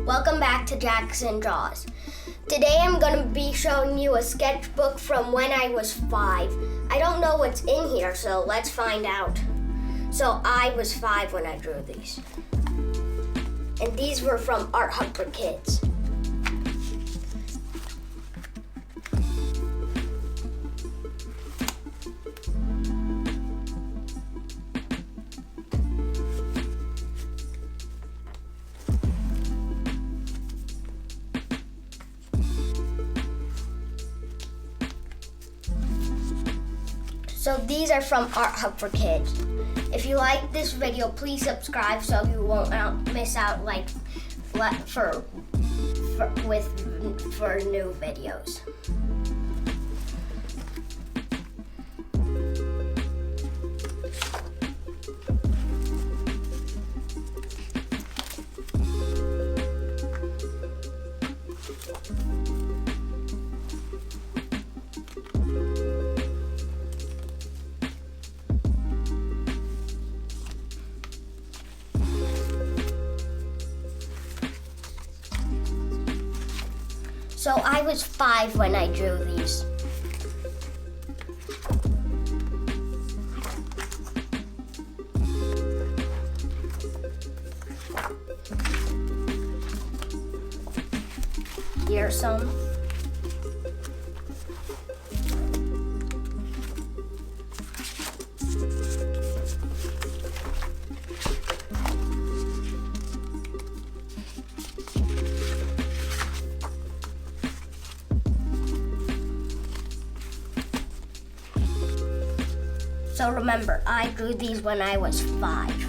Welcome back to Jackson Draws. Today I'm going to be showing you a sketchbook from when I was 5. I don't know what's in here, so let's find out. So I was 5 when I drew these. And these were from Art Hub for Kids. So these are from Art Hub for Kids. If you like this video, please subscribe so you won't miss out for new videos. So I was 5 when I drew these. Here are some. So remember, I drew these when I was 5.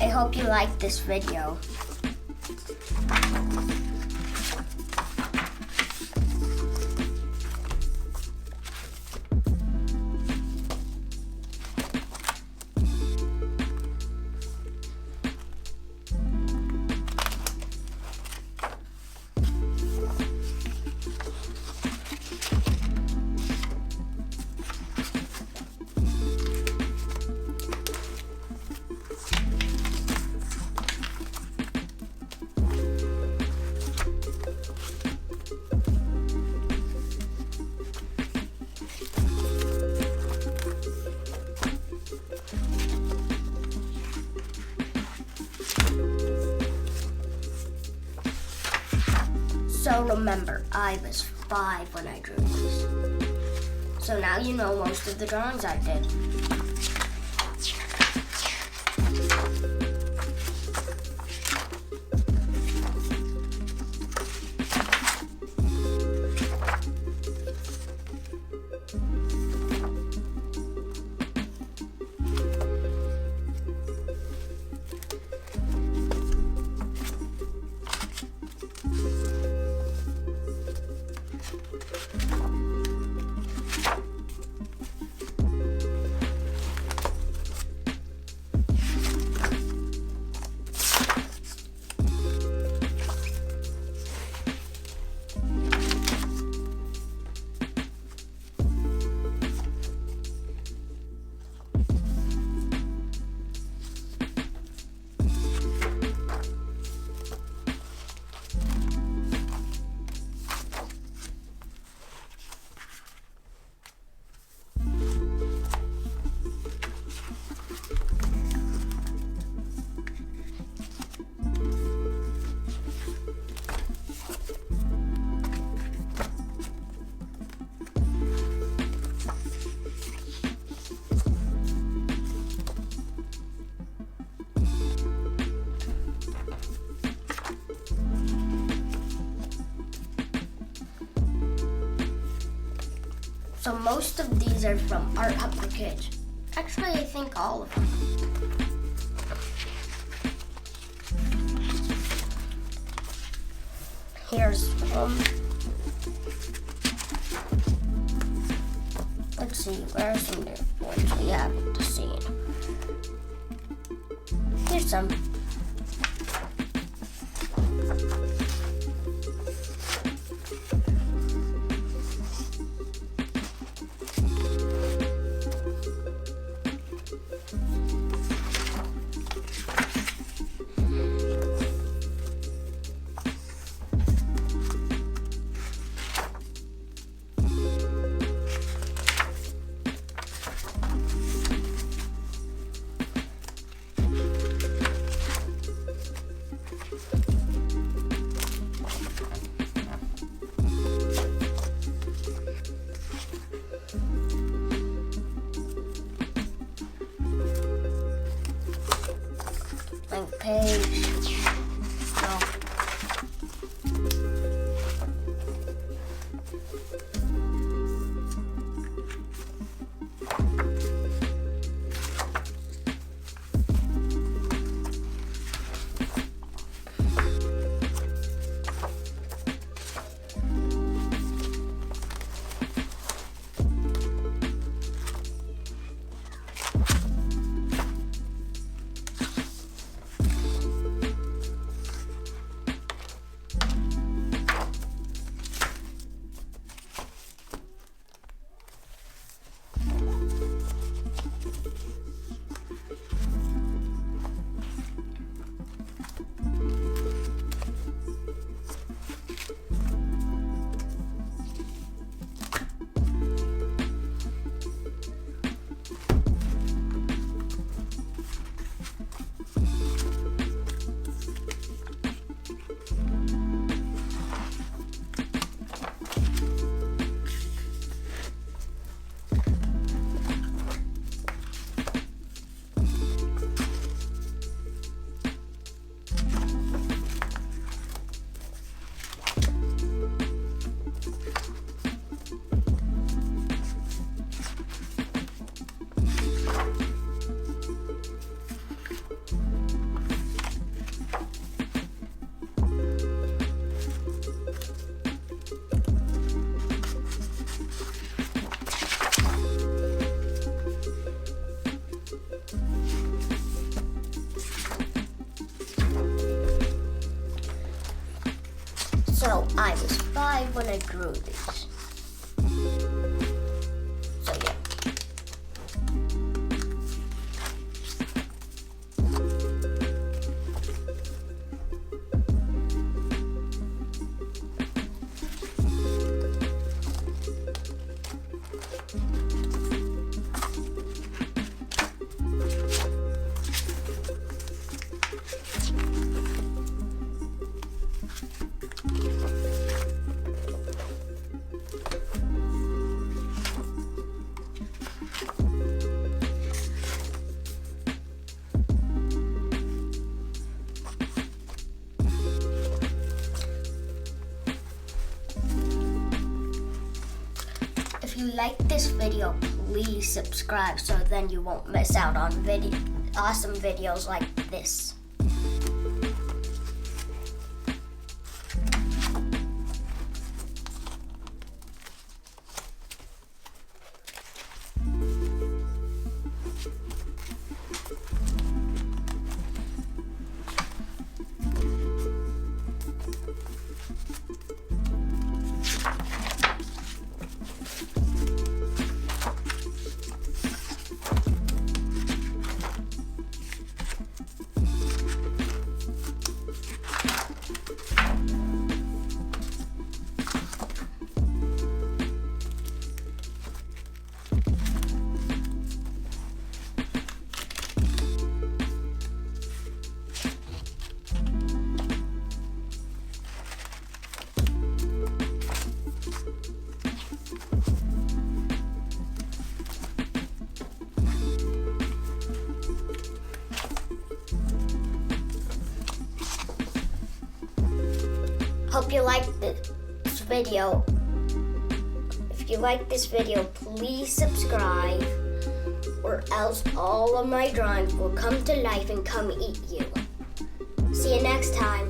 I hope you liked this video. So remember, I was 5 when I drew these. So now you know most of the drawings I did. So most of these are from Art Hub for Kids. Actually, I think all of them. Here's let's see, where are some new ones we haven't seen? Here's some. Blank page. No. So I was 5 when I drew these. So yeah. If you like this video, please subscribe so then you won't miss out on awesome videos like this. Hope you liked this video. If If you like this video, please subscribe, or else all of my drawings will come to life and come eat you. See you next time.